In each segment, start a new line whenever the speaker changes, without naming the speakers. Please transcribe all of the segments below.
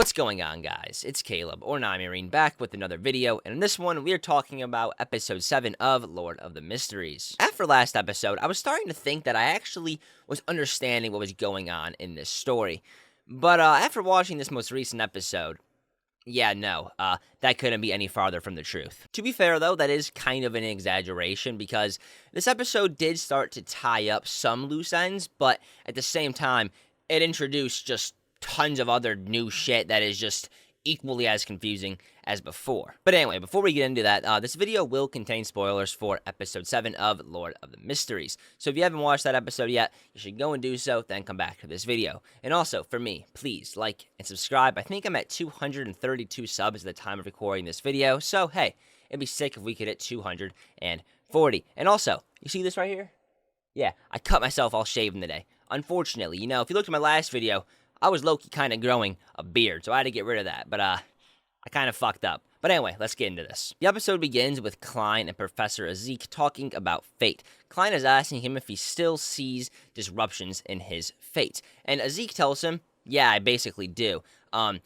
What's going on, guys? It's Caleb, or Namirine, back with another video, and in this one, we are talking about Episode 7 of Lord of the Mysteries. After last episode, I was starting to think that I actually was understanding what was going on in this story, but after watching this most recent episode, that couldn't be any farther from the truth. To be fair, though, that is kind of an exaggeration, because this episode did start to tie up some loose ends, but at the same time, it introduced just tons of other new shit that is just equally as confusing as before. But anyway, before we get into that, this video will contain spoilers for Episode 7 of Lord of the Mysteries. So if you haven't watched that episode yet, you should go and do so, then come back to this video. And also, for me, please like and subscribe. I think I'm at 232 subs at the time of recording this video, so hey, it'd be sick if we could hit 240. And also, you see this right here? Yeah, I cut myself all shaven today. Unfortunately, if you looked at my last video, I was low-key kind of growing a beard, so I had to get rid of that, but I kind of fucked up. But anyway, let's get into this. The episode begins with Klein and Professor Ezek talking about fate. Klein is asking him if he still sees disruptions in his fate, and Ezek tells him, yeah, I basically do. All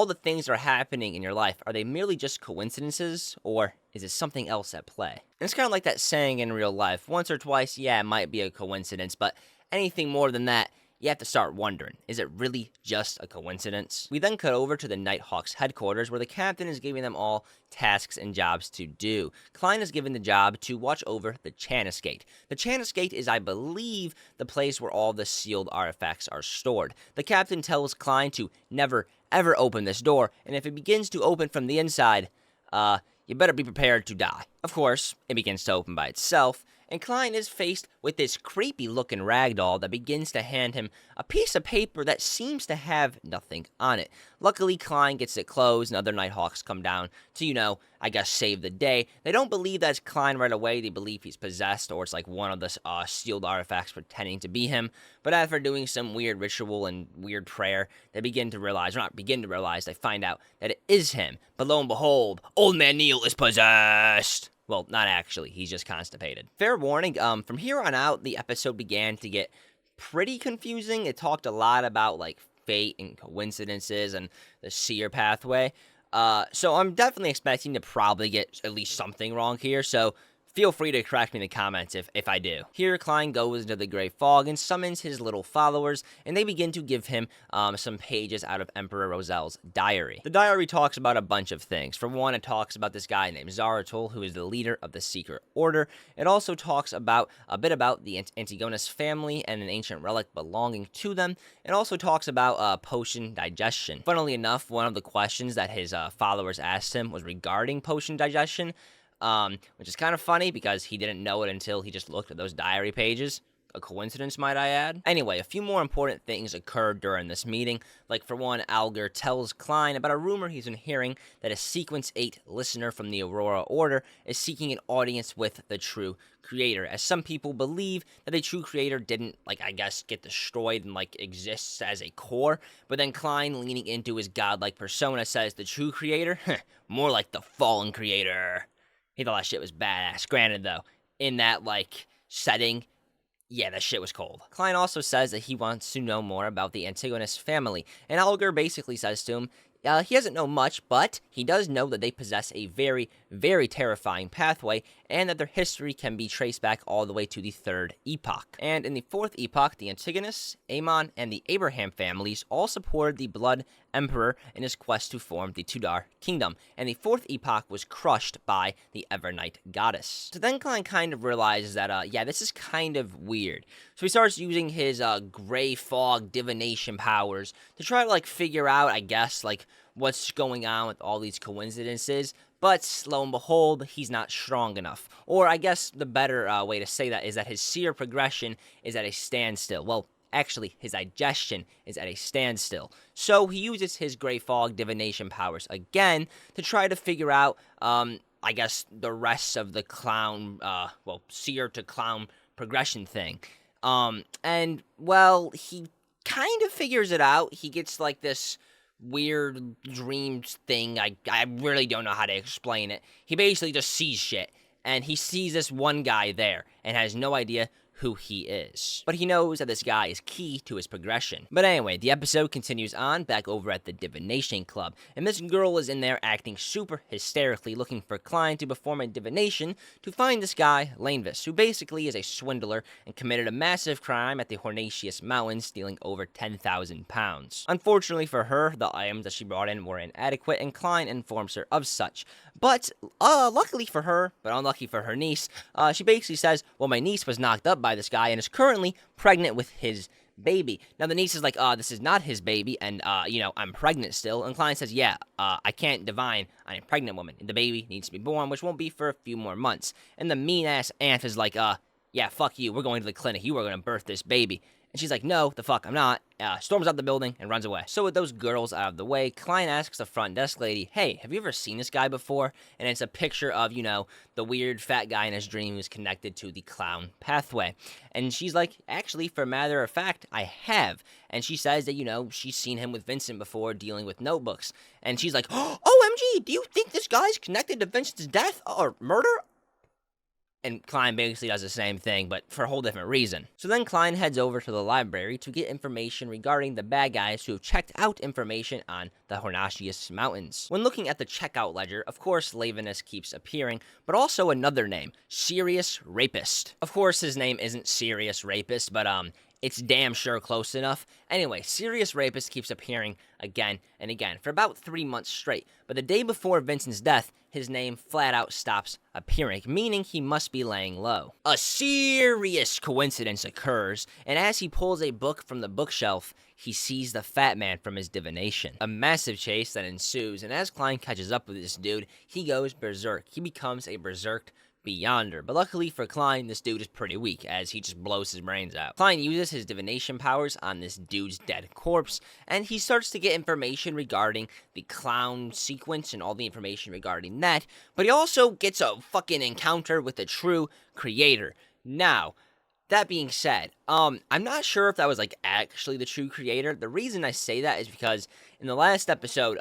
the things that are happening in your life, are they merely just coincidences, or is it something else at play? And it's kind of like that saying in real life, once or twice, yeah, it might be a coincidence, but anything more than that, you have to start wondering, is it really just a coincidence? We then cut over to the Nighthawks headquarters, where the captain is giving them all tasks and jobs to do. Klein is given the job to watch over the Channis Gate. The Channis Gate is, I believe, the place where all the sealed artifacts are stored. The captain tells Klein to never, ever open this door, and if it begins to open from the inside, you better be prepared to die. Of course, it begins to open by itself, and Klein is faced with this creepy-looking ragdoll that begins to hand him a piece of paper that seems to have nothing on it. Luckily, Klein gets it closed, and other Nighthawks come down to, save the day. They don't believe that's Klein right away. They believe he's possessed, or it's like one of the sealed artifacts pretending to be him. But after doing some weird ritual and weird prayer, they they find out that it is him. But lo and behold, Old Man Neil is possessed! Well, not actually. He's just constipated. Fair warning, from here on out, the episode began to get pretty confusing. It talked a lot about, fate and coincidences and the seer pathway. So I'm definitely expecting to probably get at least something wrong here, so feel free to correct me in the comments if I do. Here, Klein goes into the gray fog and summons his little followers, and they begin to give him some pages out of Emperor Rozel's diary. The diary talks about a bunch of things. For one, it talks about this guy named Zaratul, who is the leader of the Secret Order. It also talks about a bit about the Antigonus family and an ancient relic belonging to them. It also talks about potion digestion. Funnily enough, one of the questions that his followers asked him was regarding potion digestion, which is kind of funny because he didn't know it until he just looked at those diary pages. A coincidence, might I add? Anyway, a few more important things occurred during this meeting. Like, for one, Alger tells Klein about a rumor he's been hearing that a Sequence 8 listener from the Aurora Order is seeking an audience with the true creator, as some people believe that the true creator didn't, get destroyed and, exists as a core. But then Klein, leaning into his godlike persona, says the true creator? More like the fallen creator. He thought that shit was badass. Granted, though, in that, setting, yeah, that shit was cold. Klein also says that he wants to know more about the Antigonus family, and Alger basically says to him, he doesn't know much, but he does know that they possess a very, very terrifying pathway, and that their history can be traced back all the way to the Third Epoch. And in the Fourth Epoch, the Antigonus, Amon, and the Abraham families all supported the Blood Emperor in his quest to form the Tudor Kingdom, and the Fourth Epoch was crushed by the Evernight Goddess. So then Klein kind of realizes that, this is kind of weird. So he starts using his gray fog divination powers to try to, figure out, I guess, what's going on with all these coincidences. But, lo and behold, he's not strong enough. Or, I guess the better way to say that is that his seer progression is at a standstill. Well, actually, his digestion is at a standstill. So he uses his gray fog divination powers again to try to figure out, the rest of the clown, seer to clown progression thing. He kind of figures it out. He gets, this weird dreams thing. I really don't know how to explain it. He basically just sees shit, and he sees this one guy there, and has no idea who he is. But he knows that this guy is key to his progression. But anyway, the episode continues on back over at the Divination Club, and this girl is in there acting super hysterically, looking for Klein to perform a divination to find this guy, Lanevis, who basically is a swindler and committed a massive crime at the Hornacious Mountains, stealing over 10,000 pounds. Unfortunately for her, the items that she brought in were inadequate, and Klein informs her of such. But luckily for her, but unlucky for her niece, she basically says, well, my niece was knocked up by this guy and is currently pregnant with his baby. Now, the niece is like, this is not his baby, and, I'm pregnant still. And Klein says, yeah, I can't divine on a pregnant woman. The baby needs to be born, which won't be for a few more months. And the mean-ass aunt is like, yeah, fuck you, we're going to the clinic. You are going to birth this baby. And she's like, no, the fuck, I'm not. Storms out the building and runs away. So with those girls out of the way, Klein asks the front desk lady, hey, have you ever seen this guy before? And it's a picture of, the weird fat guy in his dream who's connected to the clown pathway. And she's like, actually, for a matter of fact, I have. And she says that, she's seen him with Vincent before dealing with notebooks. And she's like, OMG, do you think this guy's connected to Vincent's death or murder? And Klein basically does the same thing, but for a whole different reason. So then Klein heads over to the library to get information regarding the bad guys who have checked out information on the Hornacious Mountains. When looking at the checkout ledger, of course, Lavinus keeps appearing, but also another name, Serious Rapist. Of course, his name isn't Serious Rapist, but it's damn sure close enough. Anyway, Serious Rapist keeps appearing again and again for about 3 months straight. But the day before Vincent's death, his name flat out stops appearing, meaning he must be laying low. A serious coincidence occurs, and as he pulls a book from the bookshelf, he sees the fat man from his divination. A massive chase then ensues, and as Klein catches up with this dude, he goes berserk. He becomes a berserked Beyonder. But luckily for Klein, this dude is pretty weak, as he just blows his brains out. Klein uses his divination powers on this dude's dead corpse, and he starts to get information regarding the clown sequence and all the information regarding that, but he also gets a fucking encounter with the true creator. Now, that being said, I'm not sure if that was, actually the true creator. The reason I say that is because in the last episode,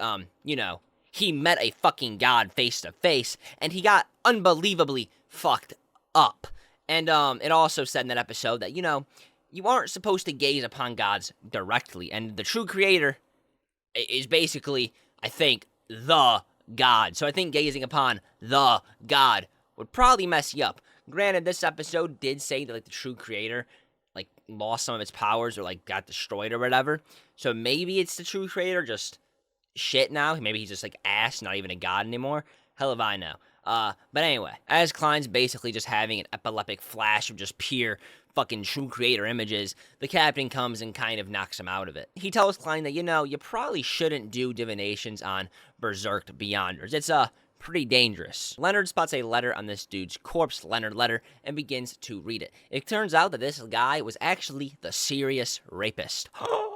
he met a fucking god face to face, and he got unbelievably fucked up. And it also said in that episode that, you aren't supposed to gaze upon gods directly, and the true creator is basically, I think, the god. So I think gazing upon the god would probably mess you up. Granted, this episode did say that, the true creator, lost some of its powers or, got destroyed or whatever. So maybe it's the true creator, just shit now. Maybe he's just, ass, not even a god anymore. Hell if I know. But anyway, as Klein's basically just having an epileptic flash of just pure fucking true creator images, the captain comes and kind of knocks him out of it. He tells Klein that, you probably shouldn't do divinations on berserked Beyonders. It's, pretty dangerous. Leonard spots a letter on this dude's corpse, Leonard letter, and begins to read it. It turns out that this guy was actually the Serious Rapist.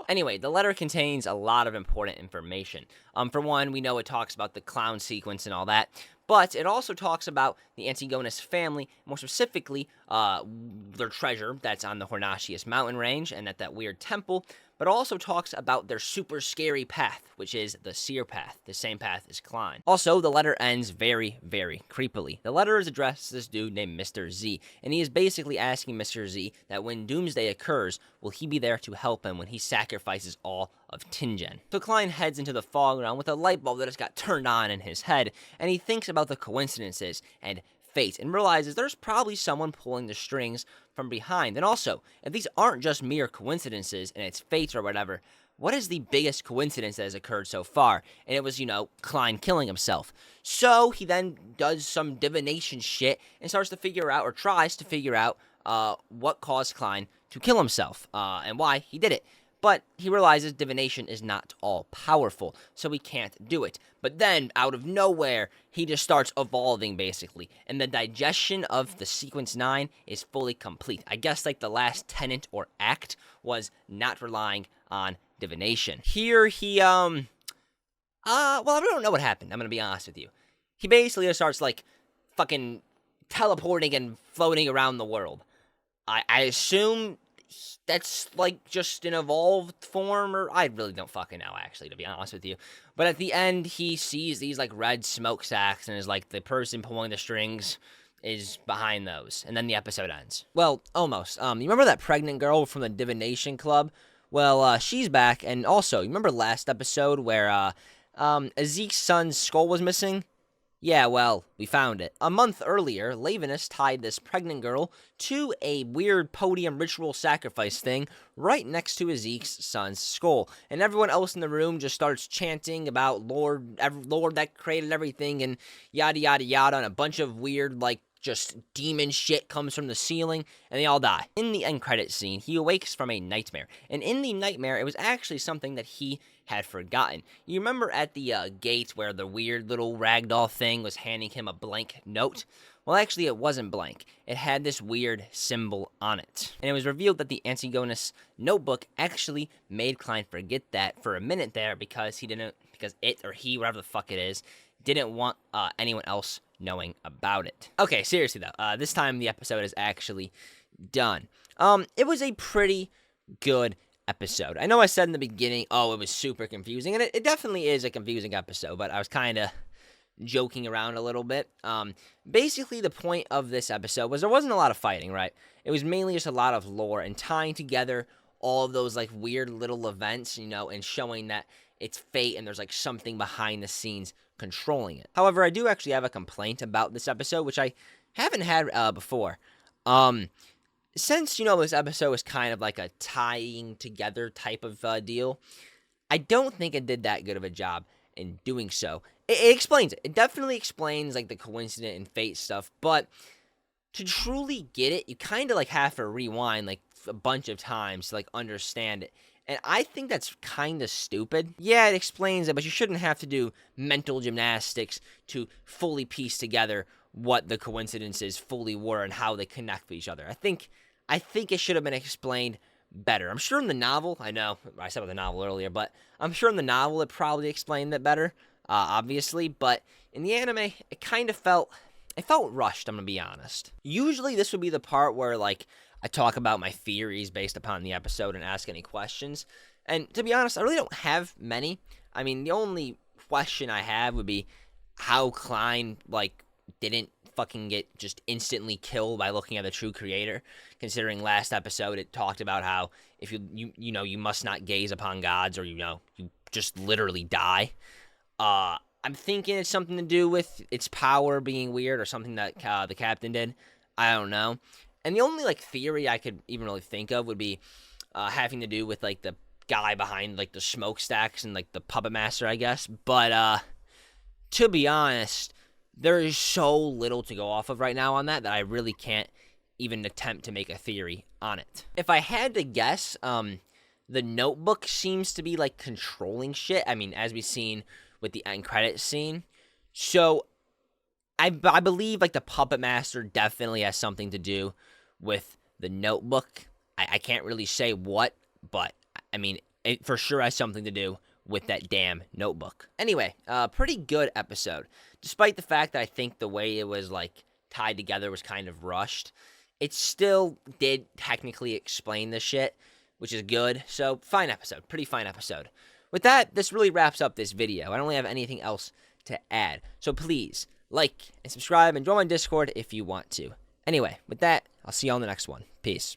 Anyway, the letter contains a lot of important information. For one, we know it talks about the clown sequence and all that, but it also talks about the Antigonus family, more specifically, their treasure that's on the Hornacious mountain range and at that weird temple, but also talks about their super scary path, which is the Seer path, the same path as Klein. Also, the letter ends very, very creepily. The letter is addressed to this dude named Mr. Z, and he is basically asking Mr. Z that when Doomsday occurs, will he be there to help him when he sacrifices all of Tingen. So Klein heads into the fog realm with a light bulb that has got turned on in his head, and he thinks about the coincidences and fate, and realizes there's probably someone pulling the strings from behind. And also, if these aren't just mere coincidences and it's fate or whatever, what is the biggest coincidence that has occurred so far? And it was, Klein killing himself. So he then does some divination shit and starts to figure out, or tries to figure out, what caused Klein to kill himself, and why he did it. But he realizes divination is not all-powerful, so he can't do it. But then, out of nowhere, he just starts evolving, basically. And the digestion of the Sequence 9 is fully complete. I guess, the last tenet or act was not relying on divination. Here, he, well, I don't know what happened, I'm gonna be honest with you. He basically just starts, fucking teleporting and floating around the world. I assume that's, just an evolved form, or I really don't fucking know, actually, to be honest with you. But at the end, he sees these, red smoke sacks, and is the person pulling the strings is behind those, and then the episode ends. Well, almost. You remember that pregnant girl from the Divination Club? Well, she's back, and also, you remember last episode where Ezekiel's son's skull was missing? Yeah, well, we found it. A month earlier, Lavinus tied this pregnant girl to a weird podium ritual sacrifice thing right next to Ezekiel's son's skull. And everyone else in the room just starts chanting about Lord that created everything and yada yada yada, and a bunch of weird, like, just demon shit comes from the ceiling, and they all die. In the end credit scene, he awakes from a nightmare. And in the nightmare, it was actually something that he had forgotten. You remember at the gate where the weird little ragdoll thing was handing him a blank note? Well, actually, it wasn't blank. It had this weird symbol on it. And it was revealed that the Antigonus notebook actually made Klein forget that for a minute there because it or he, whatever the fuck it is, didn't want anyone else knowing about it. Okay, seriously though, this time the episode is actually done. It was a pretty good episode. I know I said in the beginning, oh, it was super confusing, and it definitely is a confusing episode, but I was kind of joking around a little bit. Basically, the point of this episode was there wasn't a lot of fighting, right? It was mainly just a lot of lore and tying together all of those, like, weird little events, and showing that it's fate and there's, like, something behind the scenes controlling it. However, I do actually have a complaint about this episode, which I haven't had before. Since, this episode is kind of like a tying together type of deal, I don't think it did that good of a job in doing so. It explains it. It definitely explains, like, the coincident and fate stuff, but to truly get it, you kind of, like, have to rewind, like, a bunch of times to, like, understand it. And I think that's kind of stupid. Yeah, it explains it, but you shouldn't have to do mental gymnastics to fully piece together what the coincidences fully were and how they connect with each other. I think it should have been explained better. I'm sure in the novel, I know I said about the novel earlier, but I'm sure in the novel it probably explained it better, obviously. But in the anime, it kind of felt rushed, I'm going to be honest. Usually this would be the part where, like, I talk about my theories based upon the episode and ask any questions. And to be honest, I really don't have many. I mean, the only question I have would be how Klein, like, didn't fucking get just instantly killed by looking at the true creator, considering last episode it talked about how if you must not gaze upon gods or you just literally die. I'm thinking it's something to do with its power being weird or something that the captain did. I don't know. And the only, like, theory I could even really think of would be having to do with, like, the guy behind, like, the smokestacks and, like, the puppet master, I guess. But to be honest, there is so little to go off of right now on that I really can't even attempt to make a theory on it. If I had to guess, the notebook seems to be, like, controlling shit. I mean, as we've seen with the end credits scene. So I believe, like, the puppet master definitely has something to do with the notebook. I can't really say what, but I mean, it for sure has something to do with that damn notebook. Anyway, pretty good episode. Despite the fact that I think the way it was, like, tied together was kind of rushed, it still did technically explain the shit, which is good. So, fine episode. Pretty fine episode. With that, this really wraps up this video. I don't really have anything else to add. So please, like and subscribe and join my Discord if you want to. Anyway, with that, I'll see you on the next one. Peace.